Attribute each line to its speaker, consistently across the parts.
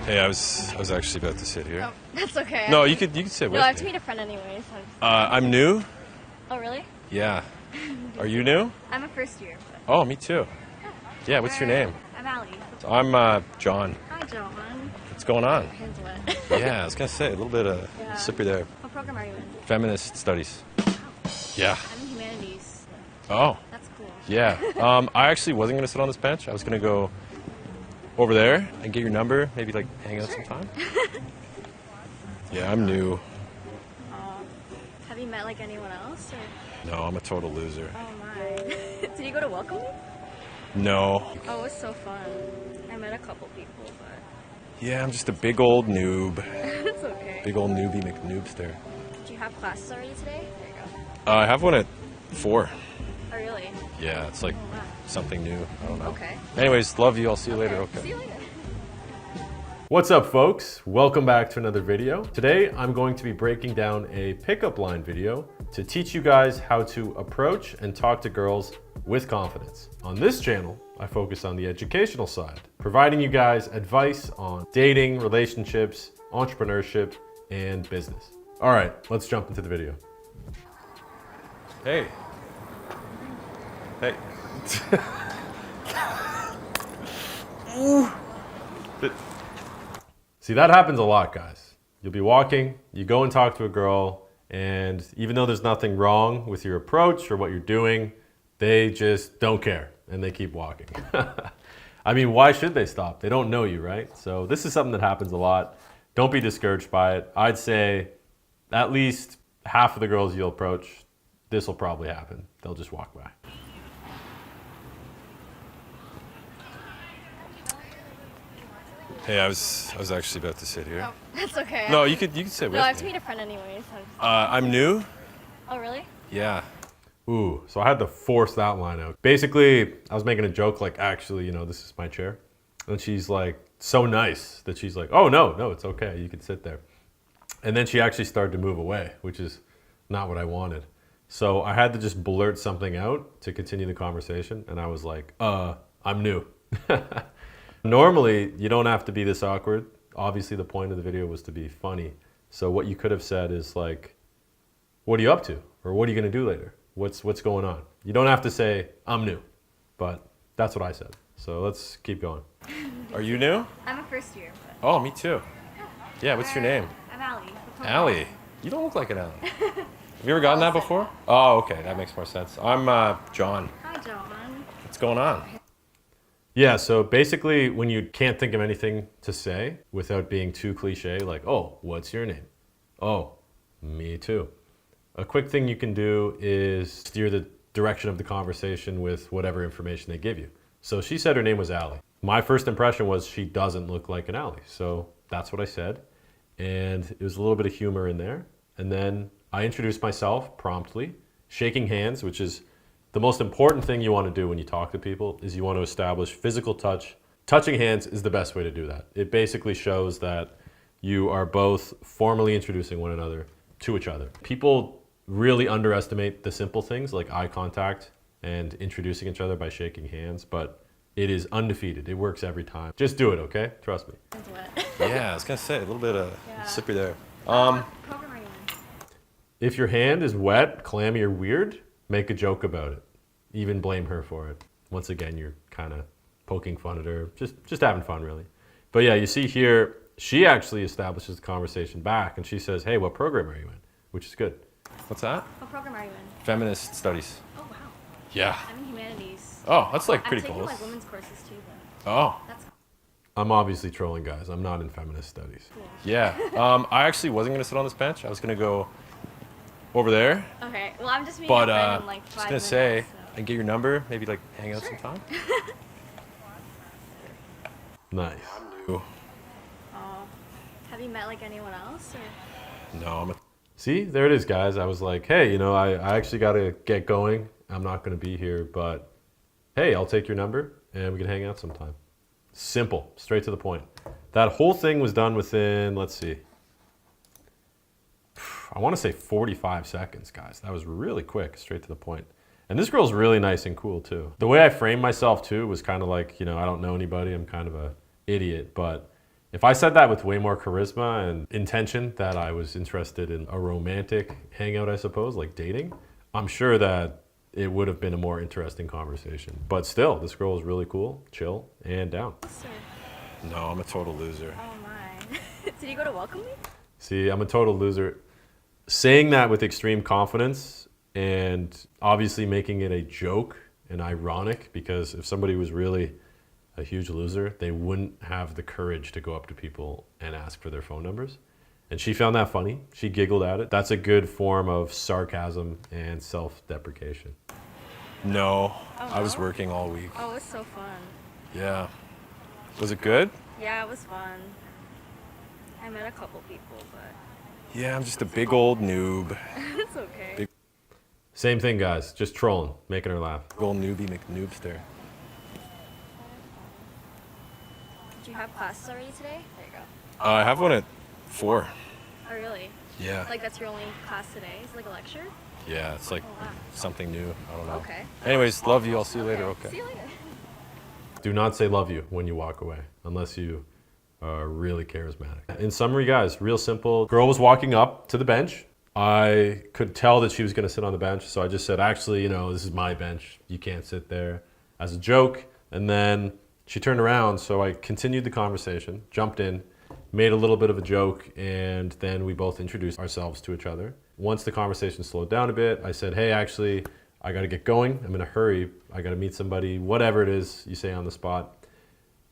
Speaker 1: Hey, I was actually about to sit here.
Speaker 2: Oh, that's okay.
Speaker 1: No, you could sit with me.
Speaker 2: No, I have to meet a friend anyways.
Speaker 1: I'm new.
Speaker 2: Oh, really?
Speaker 1: Yeah. Are you new?
Speaker 2: I'm a first year. But...
Speaker 1: Oh, me too. Yeah, what's your name?
Speaker 2: I'm Allie.
Speaker 1: I'm John.
Speaker 2: Hi, John.
Speaker 1: What's going on?
Speaker 2: My hand's wet.
Speaker 1: Yeah, I was gonna say a little bit of slippery there.
Speaker 2: What program are you in?
Speaker 1: Feminist studies. Yeah.
Speaker 2: I'm in humanities.
Speaker 1: Oh.
Speaker 2: That's cool.
Speaker 1: Yeah. I actually wasn't gonna sit on this bench. I was gonna go over there and get your number, maybe like hang out sometime. Yeah, I'm new.
Speaker 2: Have you met like anyone else? Or...
Speaker 1: No, I'm a total loser.
Speaker 2: Oh my. Did you go to welcome me?
Speaker 1: No.
Speaker 2: Oh, it was so fun. I met a couple people, but...
Speaker 1: Yeah, I'm just a big old noob.
Speaker 2: It's okay.
Speaker 1: Big old newbie McNoobster.
Speaker 2: Did you have classes already today? There you go.
Speaker 1: I have one at 4.
Speaker 2: Oh, really?
Speaker 1: Yeah, it's like
Speaker 2: wow.
Speaker 1: something new. I don't know.
Speaker 2: Okay.
Speaker 1: Anyways, love you. I'll see you later. Okay.
Speaker 2: See you later.
Speaker 3: What's up, folks? Welcome back to another video. Today, I'm going to be breaking down a pickup line video to teach you guys how to approach and talk to girls with confidence. On this channel, I focus on the educational side, providing you guys advice on dating, relationships, entrepreneurship, and business. All right, let's jump into the video.
Speaker 1: Hey. Hey.
Speaker 3: See, that happens a lot, guys. You'll be walking, you go and talk to a girl, and even though there's nothing wrong with your approach or what you're doing, they just don't care and they keep walking. I mean, why should they stop? They don't know you, right? So this is something that happens a lot. Don't be discouraged by it. I'd say at least half of the girls you'll approach, this will probably happen. They'll just walk by.
Speaker 1: Hey, I was actually about to sit here.
Speaker 2: Oh, that's okay.
Speaker 1: No, you could sit with
Speaker 2: No, I have to
Speaker 1: me.
Speaker 2: meet a friend anyways.
Speaker 1: I'm new.
Speaker 2: Oh, really?
Speaker 1: Yeah.
Speaker 3: Ooh, so I had to force that line out. Basically, I was making a joke like, actually, this is my chair. And she's like, so nice that she's like, oh, no, it's okay. You can sit there. And then she actually started to move away, which is not what I wanted. So I had to just blurt something out to continue the conversation. And I was like, I'm new. Normally, you don't have to be this awkward. Obviously, the point of the video was to be funny. So what you could have said is like, what are you up to? Or what are you going to do later? What's going on? You don't have to say, I'm new. But that's what I said. So let's keep going.
Speaker 1: Are you new?
Speaker 2: I'm a first year. But...
Speaker 1: Oh, me too. Yeah, what's your name?
Speaker 2: I'm Allie.
Speaker 1: Allie. You don't look like an Allie. Have you ever gotten that before? Oh, okay. That makes more sense. I'm John.
Speaker 2: Hi, John.
Speaker 1: What's going on?
Speaker 3: Yeah, so basically when you can't think of anything to say without being too cliche, like, oh, what's your name? Oh, me too. A quick thing you can do is steer the direction of the conversation with whatever information they give you. So she said her name was Allie. My first impression was she doesn't look like an Allie. So that's what I said. And it was a little bit of humor in there. And then I introduced myself promptly, shaking hands, which is the most important thing you want to do when you talk to people is you want to establish physical touch. Touching hands is the best way to do that. It basically shows that you are both formally introducing one another to each other. People really underestimate the simple things like eye contact and introducing each other by shaking hands, but it is undefeated. It works every time. Just do it, okay? Trust me.
Speaker 2: Hand's wet.
Speaker 1: Yeah, I was going to say a little bit of slippery there.
Speaker 2: What program are you in?
Speaker 3: If your hand is wet, clammy, or weird, make a joke about it. Even blame her for it. Once again, you're kind of poking fun at her, just having fun, really. But yeah, you see here, she actually establishes the conversation back, and she says, hey, what program are you in? Which is good.
Speaker 1: What's that?
Speaker 2: What program are you in?
Speaker 1: Feminist studies.
Speaker 2: Oh, wow.
Speaker 1: Yeah.
Speaker 2: I'm in humanities.
Speaker 1: Oh, that's like pretty
Speaker 2: I'm
Speaker 1: cool.
Speaker 2: taking like women's courses too, but
Speaker 1: Oh.
Speaker 2: that's
Speaker 3: I'm obviously trolling, guys. I'm not in feminist studies.
Speaker 2: cool.
Speaker 1: Yeah. I actually wasn't going to sit on this bench. I was going to go over there.
Speaker 2: Okay, well, I'm just meeting
Speaker 1: But
Speaker 2: a friend in like 5
Speaker 1: just going to
Speaker 2: minutes.
Speaker 1: say,
Speaker 2: So.
Speaker 1: and get your number, maybe like hang out sometime.
Speaker 3: Nice.
Speaker 1: Ooh.
Speaker 2: Have you met like anyone else? Or?
Speaker 1: No, I'm a
Speaker 3: See, there it is, guys. I was like, hey, I actually got to get going. I'm not going to be here, but hey, I'll take your number and we can hang out sometime. Simple, straight to the point. That whole thing was done within, let's see, I want to say 45 seconds, guys. That was really quick, straight to the point. And this girl's really nice and cool, too. The way I framed myself, too, was kind of like, I don't know anybody. I'm kind of a idiot, but If I said that with way more charisma and intention that I was interested in a romantic hangout, I suppose, like dating, I'm sure that it would have been a more interesting conversation. But still, this girl was really cool, chill, and down.
Speaker 2: Sir.
Speaker 1: No, I'm a total loser.
Speaker 2: Oh my. Did you go to welcome me?
Speaker 3: See, I'm a total loser. Saying that with extreme confidence and obviously making it a joke and ironic, because if somebody was really a huge loser, they wouldn't have the courage to go up to people and ask for their phone numbers. And she found that funny. She giggled at it. That's a good form of sarcasm and self-deprecation.
Speaker 1: No,
Speaker 2: Oh,
Speaker 1: I was
Speaker 2: no?
Speaker 1: working all week.
Speaker 2: Oh, it was so fun.
Speaker 1: Yeah. Was it good?
Speaker 2: Yeah, it was fun. I met a couple people, but
Speaker 1: Yeah, I'm just a big old noob.
Speaker 2: it's okay.
Speaker 1: Big-
Speaker 3: Same thing, guys. Just trolling, making her laugh.
Speaker 1: Big old newbie McNoobster.
Speaker 2: Did you have classes already today? There you go.
Speaker 1: I have one at 4.
Speaker 2: Oh, really?
Speaker 1: Yeah.
Speaker 2: Like, that's your only class today? Is it like a lecture?
Speaker 1: Yeah, it's like
Speaker 2: Oh, wow.
Speaker 1: something new. I don't know.
Speaker 2: Okay.
Speaker 1: Anyways, love you. I'll see you later.
Speaker 2: See
Speaker 1: Okay.
Speaker 2: you later.
Speaker 3: Do not say love you when you walk away, unless you are really charismatic. In summary, guys, real simple. Girl was walking up to the bench. I could tell that she was gonna sit on the bench, so I just said, actually, you know, this is my bench. You can't sit there, as a joke. And then she turned around, so I continued the conversation, jumped in, made a little bit of a joke, and then we both introduced ourselves to each other. Once the conversation slowed down a bit, I said, hey, actually, I gotta get going. I'm in a hurry. I gotta meet somebody, whatever it is you say on the spot.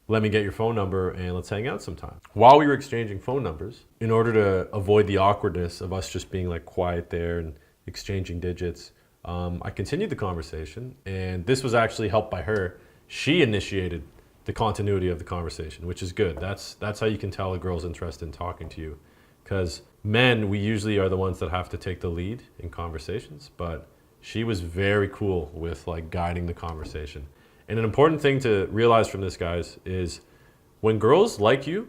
Speaker 3: Let me get your phone number and let's hang out sometime. While we were exchanging phone numbers, in order to avoid the awkwardness of us just being like quiet there and exchanging digits, I continued the conversation, and this was actually helped by her. She initiated the continuity of the conversation, which is good. That's how you can tell a girl's interested in talking to you. Because men, we usually are the ones that have to take the lead in conversations, but she was very cool with like guiding the conversation. And an important thing to realize from this, guys, is when girls like you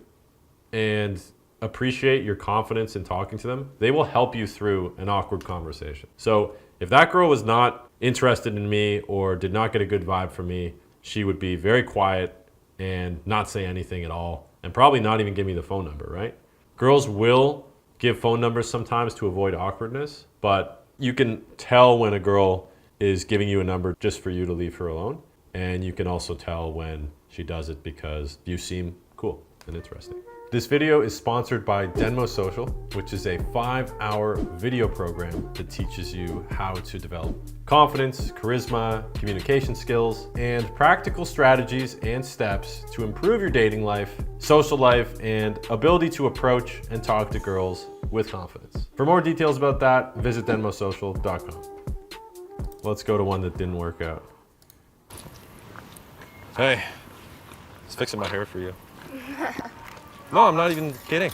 Speaker 3: and appreciate your confidence in talking to them, they will help you through an awkward conversation. So if that girl was not interested in me or did not get a good vibe from me, she would be very quiet and not say anything at all, and probably not even give me the phone number, right? Girls will give phone numbers sometimes to avoid awkwardness, but you can tell when a girl is giving you a number just for you to leave her alone. And you can also tell when she does it because you seem cool and interesting. This video is sponsored by Denmo Social, which is a 5-hour video program that teaches you how to develop confidence, charisma, communication skills, and practical strategies and steps to improve your dating life, social life, and ability to approach and talk to girls with confidence. For more details about that, visit denmosocial.com. Let's go to one that didn't work out.
Speaker 1: Hey, I was fixing my hair for you. No, I'm not even kidding.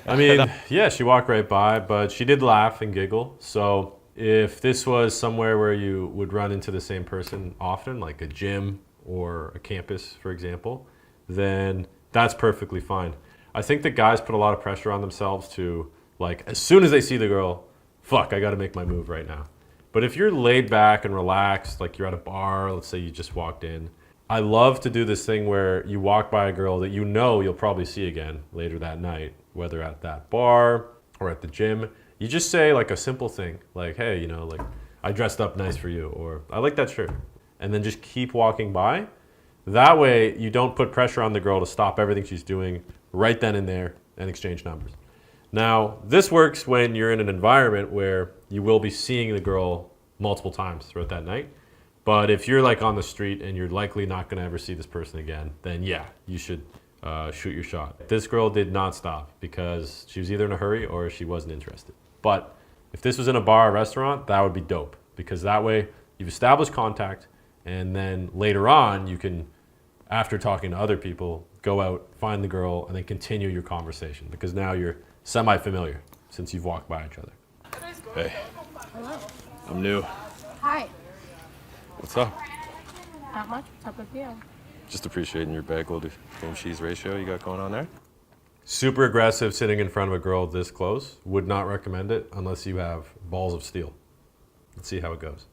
Speaker 3: I mean, yeah, she walked right by, but she did laugh and giggle. So if this was somewhere where you would run into the same person often, like a gym or a campus, for example, then that's perfectly fine. I think that guys put a lot of pressure on themselves to, like, as soon as they see the girl, fuck, I gotta make my move right now. But if you're laid back and relaxed, like you're at a bar, let's say you just walked in, I love to do this thing where you walk by a girl that you know you'll probably see again later that night, whether at that bar or at the gym. You just say like a simple thing, like, hey, you know, like, I dressed up nice for you, or I like that shirt. And then just keep walking by. That way you don't put pressure on the girl to stop everything she's doing right then and there and exchange numbers. Now, this works when you're in an environment where you will be seeing the girl multiple times throughout that night. But if you're like on the street and you're likely not going to ever see this person again, then yeah, you should shoot your shot. This girl did not stop because she was either in a hurry or she wasn't interested. But if this was in a bar or restaurant, that would be dope, because that way you've established contact, and then later on you can, after talking to other people, go out, find the girl, and then continue your conversation, because now you're semi-familiar since you've walked by each other.
Speaker 1: Hey,
Speaker 4: Hello.
Speaker 1: I'm new.
Speaker 4: Hi.
Speaker 1: What's up?
Speaker 4: Not much. What's up with you?
Speaker 1: Just appreciating your bagel to cream cheese ratio you got going on there.
Speaker 3: Super aggressive sitting in front of a girl this close. Would not recommend it unless you have balls of steel. Let's see how it goes.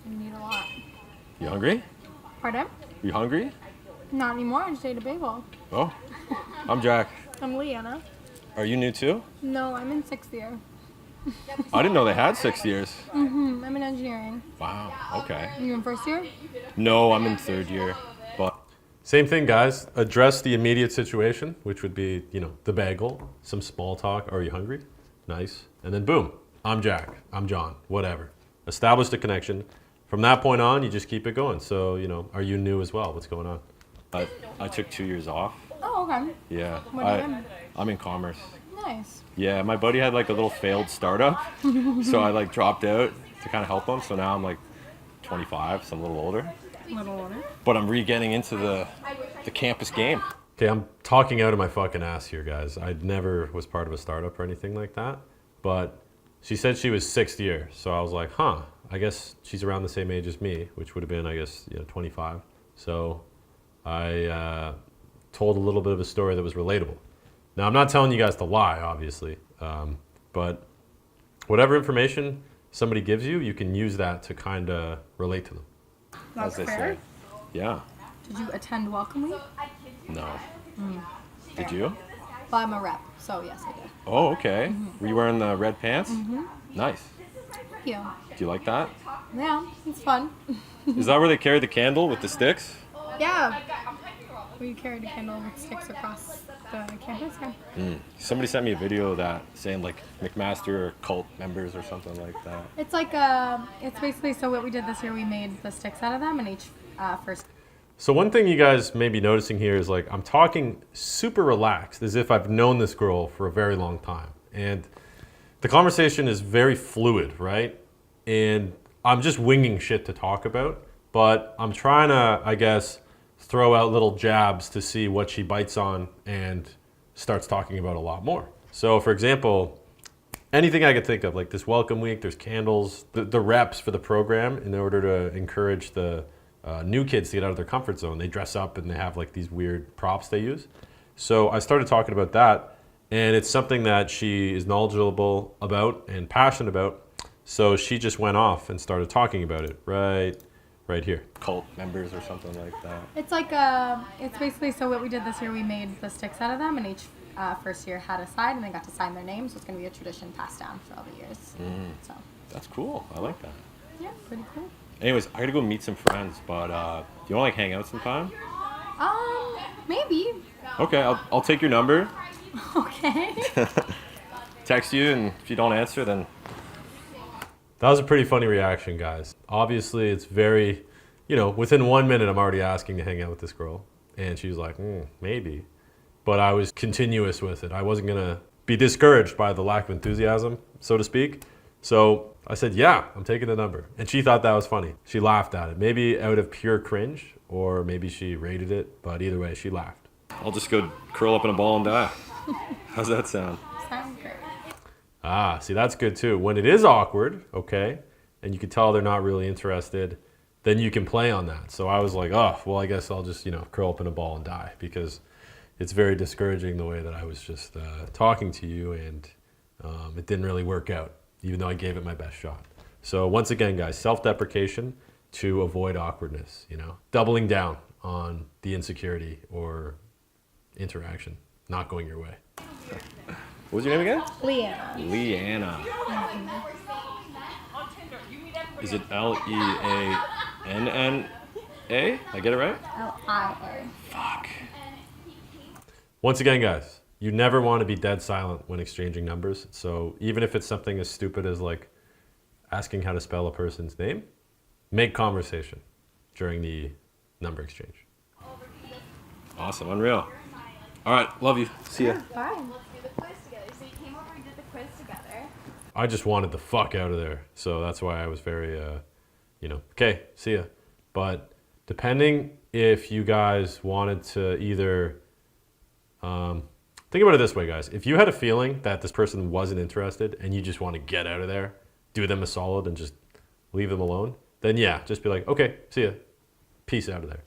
Speaker 4: You need a lot.
Speaker 1: You hungry?
Speaker 4: Pardon?
Speaker 1: You hungry?
Speaker 4: Not anymore. I just ate a bagel.
Speaker 1: Oh, I'm Jack.
Speaker 4: I'm Leanna.
Speaker 1: Are you new too?
Speaker 4: No, I'm in 6th year.
Speaker 1: I didn't know they had 6 years.
Speaker 4: I'm in engineering.
Speaker 1: Wow, okay.
Speaker 4: You in 1st year?
Speaker 1: No, I'm in 3rd year, but
Speaker 3: Same thing, guys. Address the immediate situation, which would be, the bagel, some small talk. Are you hungry? Nice. And then boom, I'm Jack. I'm John. Whatever. Established a connection. From that point on, you just keep it going. So, are you new as well? What's going on?
Speaker 1: I took 2 years off.
Speaker 4: Oh, okay.
Speaker 1: Yeah.
Speaker 4: What are you in?
Speaker 1: I'm in commerce.
Speaker 4: Nice.
Speaker 1: Yeah, my buddy had like a little failed startup, so I like dropped out to kind of help him. So now I'm like 25, so I'm a little older.
Speaker 4: A little older.
Speaker 1: But I'm re-getting into the campus game.
Speaker 3: Okay, I'm talking out of my fucking ass here, guys. I never was part of a startup or anything like that. But she said she was 6th year. So I was like, I guess she's around the same age as me, which would have been, I guess, 25. So I told a little bit of a story that was relatable. Now, I'm not telling you guys to lie, obviously, but whatever information somebody gives you, you can use that to kind of relate to them.
Speaker 4: That's
Speaker 1: As they
Speaker 4: fair.
Speaker 1: say. Yeah.
Speaker 4: Did you attend Welcome Week?
Speaker 1: No. Did you?
Speaker 4: Well, I'm a rep, so yes, I did.
Speaker 1: Oh, okay. Were you wearing the red pants? Nice.
Speaker 4: Thank you.
Speaker 1: Do you like that?
Speaker 4: Yeah, it's fun.
Speaker 1: Is that where they carry the candle with the sticks?
Speaker 4: Yeah. We carried a candle with sticks across the campus. Yeah.
Speaker 1: Somebody sent me a video of that saying like McMaster or cult members or something like that.
Speaker 4: It's like it's basically, so what we did this year, we made the sticks out of them, and each first.
Speaker 3: So one thing you guys may be noticing here is like I'm talking super relaxed, as if I've known this girl for a very long time. And the conversation is very fluid, right? And I'm just winging shit to talk about, but I'm trying to, I guess, throw out little jabs to see what she bites on and starts talking about a lot more. So for example, anything I could think of, like this welcome week, there's candles, the reps for the program in order to encourage the new kids to get out of their comfort zone. They dress up and they have like these weird props they use. So I started talking about that, and it's something that she is knowledgeable about and passionate about. So she just went off and started talking about it right here.
Speaker 1: Cult members or something like that.
Speaker 4: It's like it's basically, so what we did this year, we made the sticks out of them, and each first year had a side, and they got to sign their names. So it's going to be a tradition passed down for all the years. So
Speaker 1: That's cool. I like that.
Speaker 4: yeah, pretty cool.
Speaker 1: Anyways, I gotta go meet some friends, but do you wanna like hang out sometime?
Speaker 4: Maybe.
Speaker 1: Okay, I'll take your number,
Speaker 4: Okay.
Speaker 1: text you, and if you don't answer, then
Speaker 3: That was a pretty funny reaction, guys. Obviously, it's very, within 1 minute, I'm already asking to hang out with this girl. And she was like, maybe. But I was continuous with it. I wasn't going to be discouraged by the lack of enthusiasm, so to speak. So I said, yeah, I'm taking the number. And she thought that was funny. She laughed at it. Maybe out of pure cringe, or maybe she rated it. But either way, she laughed.
Speaker 1: I'll just go curl up in a ball and die. How's that sound?
Speaker 4: Sounds great.
Speaker 3: Ah, see, that's good too. When it is awkward, okay, and you can tell they're not really interested, then you can play on that. So I was like, oh, well, I guess I'll just, curl up in a ball and die, because it's very discouraging the way that I was just talking to you, and it didn't really work out, even though I gave it my best shot. So once again, guys, self-deprecation to avoid awkwardness, doubling down on the insecurity or interaction not going your way.
Speaker 1: What was your name again?
Speaker 4: Leanna.
Speaker 1: Leanna. Is it Leanna? I get it right?
Speaker 4: Lia.
Speaker 1: Fuck.
Speaker 3: Once again, guys, you never want to be dead silent when exchanging numbers. So even if it's something as stupid as like asking how to spell a person's name, make conversation during the number exchange.
Speaker 1: Awesome, unreal. All right, love you. See ya.
Speaker 4: Bye.
Speaker 2: Do the quiz together. So you came over and did the quiz together.
Speaker 3: I just wanted the fuck out of there. So that's why I was very, okay, see ya. But depending if you guys wanted to either, think about it this way, guys. If you had a feeling that this person wasn't interested and you just want to get out of there, do them a solid and just leave them alone, then yeah, just be like, okay, see ya. Peace out of there.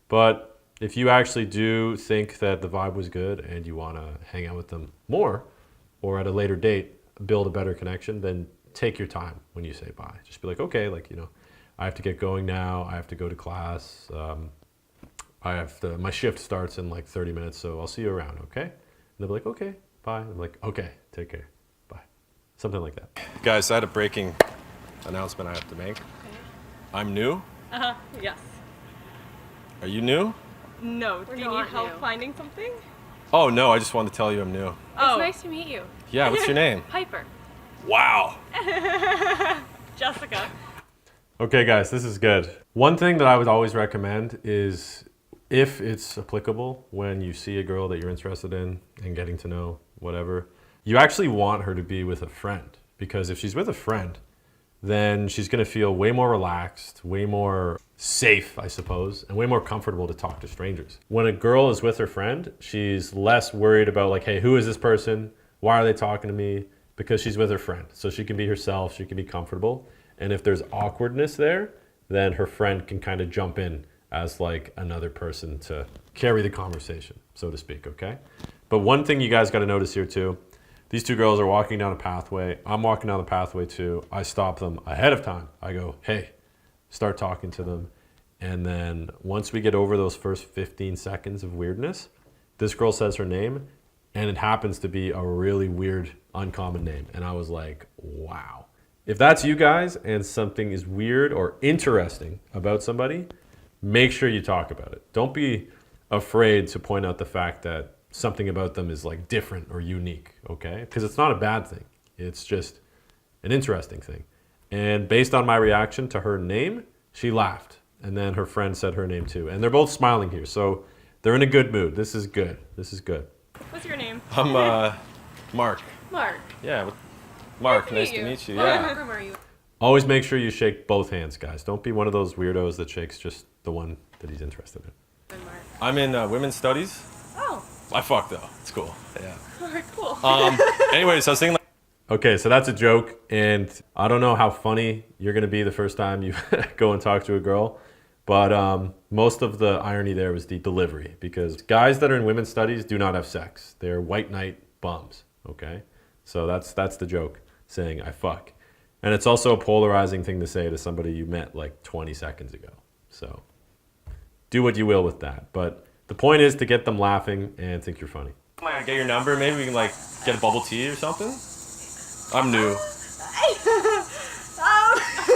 Speaker 3: But if you actually do think that the vibe was good and you want to hang out with them more, or at a later date build a better connection, then take your time when you say bye. Just be like, okay, I have to get going now. I have to go to class. my shift starts in like 30 minutes, so I'll see you around, okay? And they'll be like, okay, bye. I'm like, okay, take care, bye. Something like that.
Speaker 1: Guys, I had a breaking announcement I have to make.
Speaker 5: Okay.
Speaker 1: I'm new.
Speaker 5: Yes.
Speaker 1: Are you new?
Speaker 5: No. Do you need help finding something?
Speaker 1: Oh, no, I just wanted to tell you I'm new.
Speaker 5: It's nice to meet you.
Speaker 1: Yeah, what's your name?
Speaker 5: Piper.
Speaker 1: Wow.
Speaker 5: Jessica.
Speaker 3: Okay, guys, this is good. One thing that I would always recommend is, if it's applicable, when you see a girl that you're interested in and getting to know, whatever, you actually want her to be with a friend. Because if she's with a friend, then she's gonna feel way more relaxed, way more safe, I suppose, and way more comfortable to talk to strangers. When a girl is with her friend, she's less worried about like, hey, who is this person? Why are they talking to me? Because she's with her friend. So she can be herself, she can be comfortable. And if there's awkwardness there, then her friend can kind of jump in as like another person to carry the conversation, so to speak, okay? But one thing you guys gotta notice here too, these two girls are walking down a pathway. I'm walking down the pathway too. I stop them ahead of time. I go, hey, start talking to them. And then once we get over those first 15 seconds of weirdness, this girl says her name, and it happens to be a really weird, uncommon name. And I was like, wow. If that's you guys and something is weird or interesting about somebody, make sure you talk about it. Don't be afraid to point out the fact that something about them is like different or unique, okay? Because it's not a bad thing. It's just an interesting thing. And based on my reaction to her name, she laughed. And then her friend said her name too. And they're both smiling here. So they're in a good mood. This is good. This is good.
Speaker 5: What's your name?
Speaker 1: I'm Mark.
Speaker 5: Mark.
Speaker 1: Yeah, Mark, nice to meet you. Yeah.
Speaker 5: What room are you?
Speaker 3: Always make sure you shake both hands, guys. Don't be one of those weirdos that shakes just the one that he's interested in.
Speaker 5: Mark.
Speaker 1: I'm in women's studies.
Speaker 5: Oh.
Speaker 1: I fucked though. It's cool. Yeah.
Speaker 5: Alright, cool.
Speaker 1: Anyways, I was thinking like,
Speaker 3: Okay, so that's a joke, and I don't know how funny you're gonna be the first time you go and talk to a girl, but most of the irony there was the delivery, because guys that are in women's studies do not have sex. They're white knight bums, okay? So that's the joke, saying I fuck. And it's also a polarizing thing to say to somebody you met like 20 seconds ago. So do what you will with that. But the point is to get them laughing and think you're funny.
Speaker 1: get your number. Maybe we can like get a bubble tea or something. I'm new.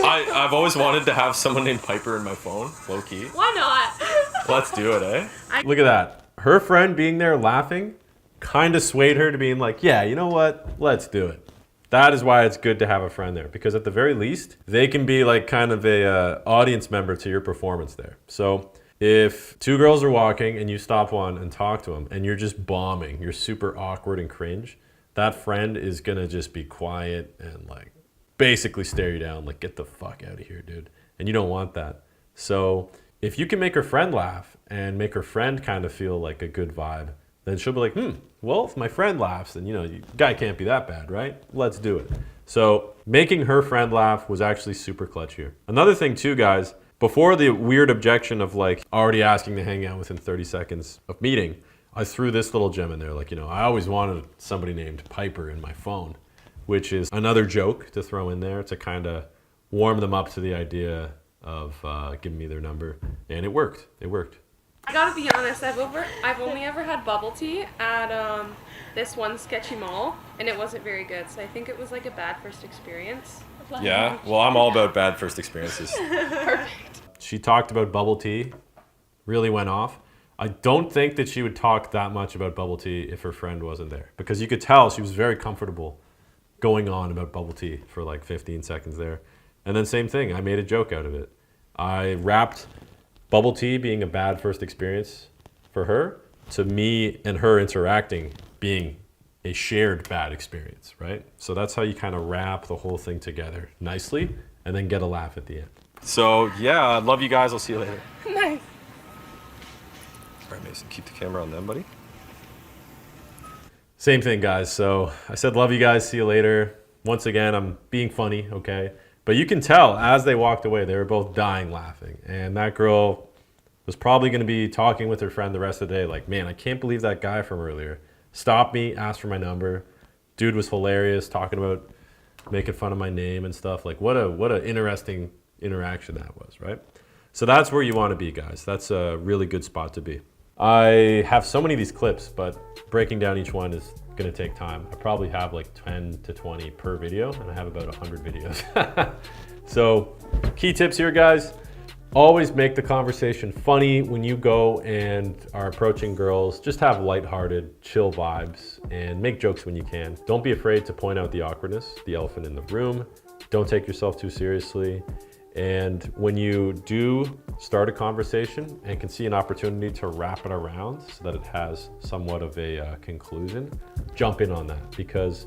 Speaker 1: I've always wanted to have someone named Piper in my phone, low key.
Speaker 5: Why not?
Speaker 1: Let's do it, eh?
Speaker 3: Look at that. Her friend being there laughing kind of swayed her to being like, yeah, you know what? Let's do it. That is why it's good to have a friend there, because at the very least, they can be like kind of a audience member to your performance there. So if two girls are walking and you stop one and talk to them and you're just bombing, you're super awkward and cringe, that friend is gonna just be quiet and like basically stare you down, like get the fuck out of here, dude. And you don't want that. So if you can make her friend laugh and make her friend kind of feel like a good vibe, then she'll be like, well, if my friend laughs, then, you know, guy can't be that bad, right? Let's do it. So making her friend laugh was actually super clutch here. Another thing too, guys, before the weird objection of like already asking to hang out within 30 seconds of meeting, I threw this little gem in there. Like, you know, I always wanted somebody named Piper in my phone, which is another joke to throw in there to kind of warm them up to the idea of giving me their number. And it worked. It worked.
Speaker 5: I gotta be honest, I've only ever had bubble tea at this one sketchy mall, and it wasn't very good, so I think it was like a bad first experience.
Speaker 1: Yeah, well, I'm all about bad first experiences.
Speaker 5: Perfect.
Speaker 3: She talked about bubble tea, really went off. I don't think that she would talk that much about bubble tea if her friend wasn't there, because you could tell she was very comfortable going on about bubble tea for like 15 seconds there. And then same thing, I made a joke out of it. I wrapped bubble tea being a bad first experience for her to me and her interacting being a shared bad experience, right? So that's how you kind of wrap the whole thing together nicely and then get a laugh at the end.
Speaker 1: So yeah, I love you guys. I'll see you later.
Speaker 5: Nice.
Speaker 1: All right, Mason, keep the camera on them, buddy.
Speaker 3: Same thing, guys. So I said, love you guys, see you later. Once again, I'm being funny, okay? But you can tell as they walked away, they were both dying laughing. And that girl was probably going to be talking with her friend the rest of the day. Like, man, I can't believe that guy from earlier stopped me, asked for my number. Dude was hilarious, talking about making fun of my name and stuff. Like, what a interesting interaction that was, right? So that's where you want to be, guys. That's a really good spot to be. I have so many of these clips, but breaking down each one is gonna take time. I probably have like 10 to 20 per video, and I have about 100 videos. So key tips here, guys. Always make the conversation funny when you go and are approaching girls. Just have lighthearted, chill vibes, and make jokes when you can. Don't be afraid to point out the awkwardness, the elephant in the room. Don't take yourself too seriously. And when you do start a conversation and can see an opportunity to wrap it around so that it has somewhat of a conclusion, jump in on that, because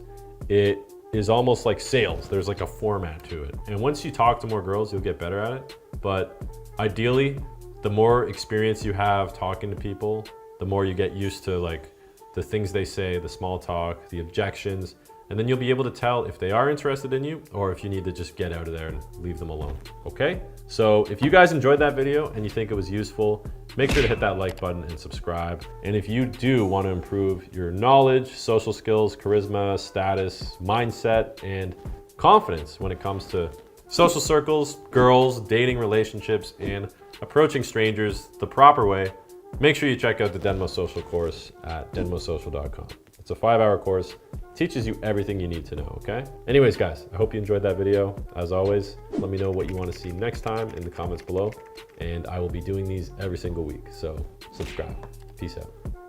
Speaker 3: it is almost like sales. There's like a format to it. And once you talk to more girls, you'll get better at it. But ideally, the more experience you have talking to people, the more you get used to like the things they say, the small talk, the objections, and then you'll be able to tell if they are interested in you or if you need to just get out of there and leave them alone, okay? So if you guys enjoyed that video and you think it was useful, make sure to hit that like button and subscribe. And if you do want to improve your knowledge, social skills, charisma, status, mindset, and confidence when it comes to social circles, girls, dating relationships, and approaching strangers the proper way, make sure you check out the Denmo Social course at denmosocial.com. It's a 5-hour course. Teaches you everything you need to know, okay? Anyways, guys, I hope you enjoyed that video. As always, let me know what you want to see next time in the comments below, and I will be doing these every single week, so subscribe. Peace out.